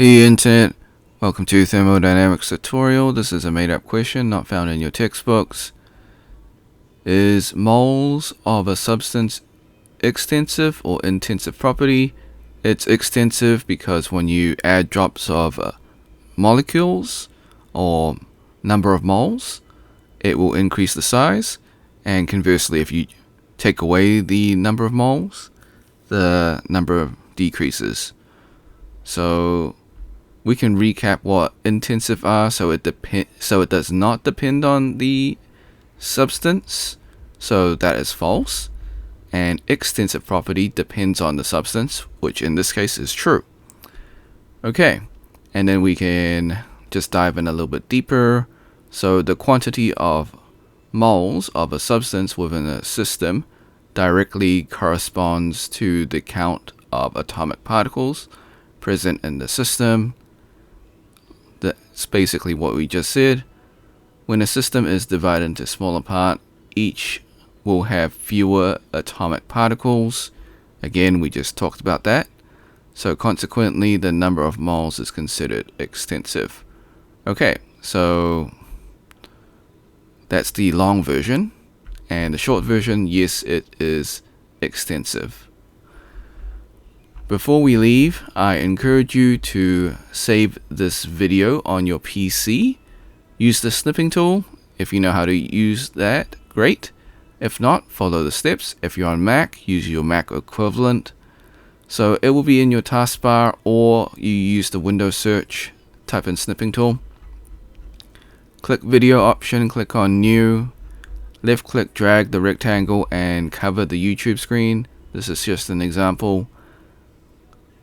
Hey Internet, welcome to Thermodynamics tutorial. This is a made-up question not found in your textbooks. Is moles of a substance extensive or intensive property? It's extensive because when you add drops of molecules or number of moles, it will increase the size, and conversely, if you take away the number of moles, the number decreases. So we can recap what intensive are. So it does not depend on the substance, so that is false. And extensive property depends on the substance, which in this case is true. Okay, and then we can just dive in a little bit deeper. So the quantity of moles of a substance within a system directly corresponds to the count of atomic particles present in the system. That's basically what we just said. When a system is divided into smaller parts, each will have fewer atomic particles. Again, we just talked about that. So consequently, the number of moles is considered extensive. Okay, so that's the long version. And the short version, yes, it is extensive. Before we leave, I encourage you to save this video on your PC. Use the snipping tool. If you know how to use that, great. If not, follow the steps. If you're on Mac, use your Mac equivalent. So it will be in your taskbar, or you use the Windows search, type in snipping tool. Click video option, click on new. Left click, drag the rectangle and cover the YouTube screen. This is just an example.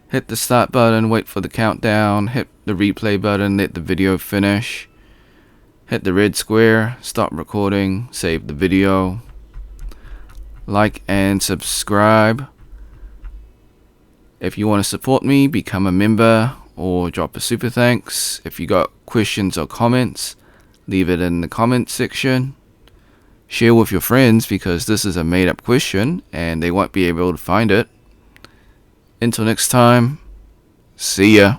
Hit the start button, wait for the countdown, hit the replay button, let the video finish. Hit the red square, stop recording, save the video. Like and subscribe. If you want to support me, become a member or drop a super thanks. If you got questions or comments, leave it in the comment section. Share with your friends because this is a made up question and they won't be able to find it. Until next time, see ya.